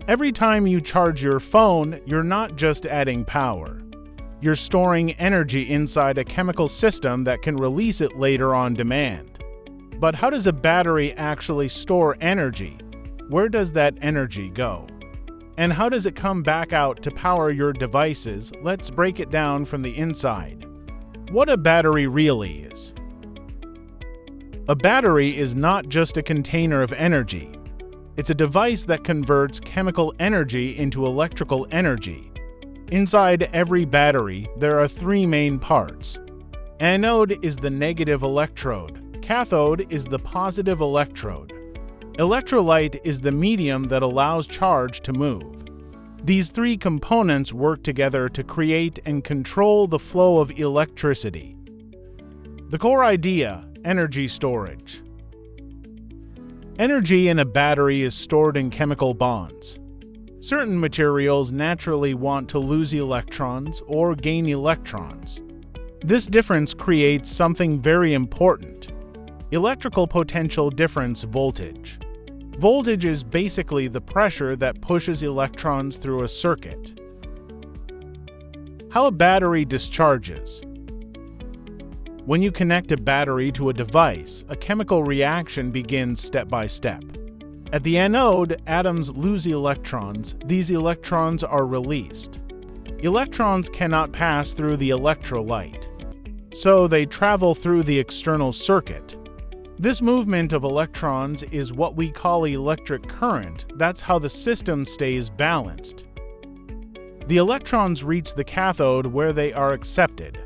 Every time you charge your phone, you're not just adding power. You're storing energy inside a chemical system that can release it later on demand. But how does a battery actually store energy? Where does that energy go? And how does it come back out to power your devices? Let's break it down from the inside. What a battery really is. A battery is not just a container of energy. It's a device that converts chemical energy into electrical energy. Inside every battery, there are three main parts. Anode is the negative electrode. Cathode is the positive electrode. Electrolyte is the medium that allows charge to move. These three components work together to create and control the flow of electricity. The core idea: energy storage. Energy in a battery is stored in chemical bonds. Certain materials naturally want to lose electrons or gain electrons. This difference creates something very important: electrical potential difference voltage. Voltage is basically the pressure that pushes electrons through a circuit. How a battery discharges. When you connect a battery to a device, a chemical reaction begins step by step. At the anode, atoms lose electrons. These electrons are released. Electrons cannot pass through the electrolyte, so they travel through the external circuit. This movement of electrons is what we call electric current. That's how the system stays balanced. The electrons reach the cathode where they are accepted.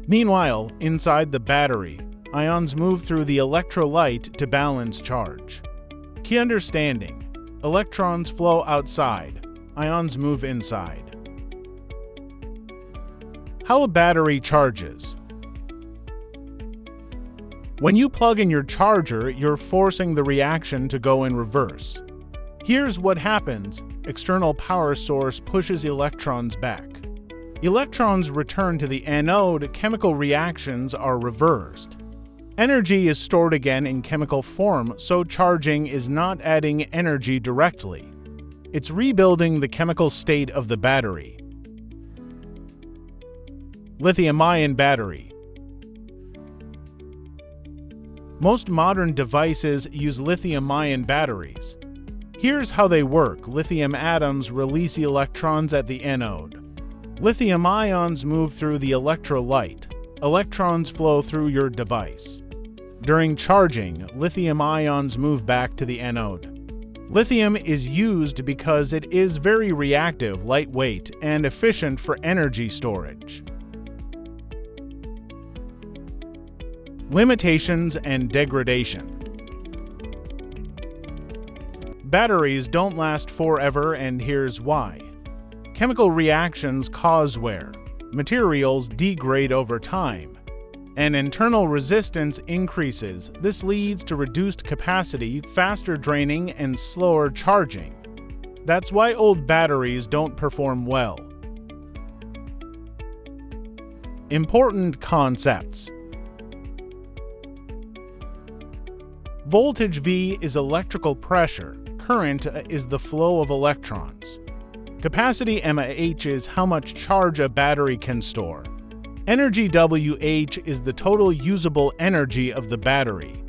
Meanwhile, inside the battery, ions move through the electrolyte to balance charge. Key understanding: electrons flow outside, ions move inside. How a battery charges. When you plug in your charger, you're forcing the reaction to go in reverse. Here's what happens: external power source pushes electrons back. Electrons return to the anode, chemical reactions are reversed. Energy is stored again in chemical form, so charging is not adding energy directly. It's rebuilding the chemical state of the battery. Lithium-ion battery. Most modern devices use lithium-ion batteries. Here's how they work: lithium atoms release electrons at the anode. Lithium ions move through the electrolyte. Electrons flow through your device. During charging, lithium ions move back to the anode. Lithium is used because it is very reactive, lightweight, and efficient for energy storage. Limitations and degradation. Batteries don't last forever, and here's why. Chemical reactions cause wear. Materials degrade over time. And internal resistance increases. This leads to reduced capacity, faster draining, and slower charging. That's why old batteries don't perform well. Important concepts. Voltage V is electrical pressure. Current is the flow of electrons. Capacity mAh is how much charge a battery can store. Energy WH is the total usable energy of the battery.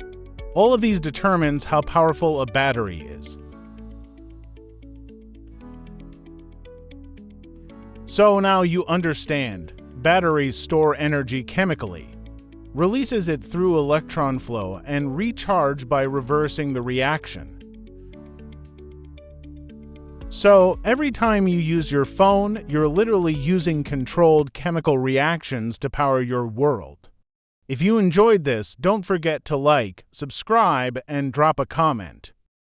All of these determines how powerful a battery is. So now you understand. Batteries store energy chemically, releases it through electron flow, and recharge by reversing the reaction. So, every time you use your phone, you're literally using controlled chemical reactions to power your world. If you enjoyed this, don't forget to like, subscribe, and drop a comment.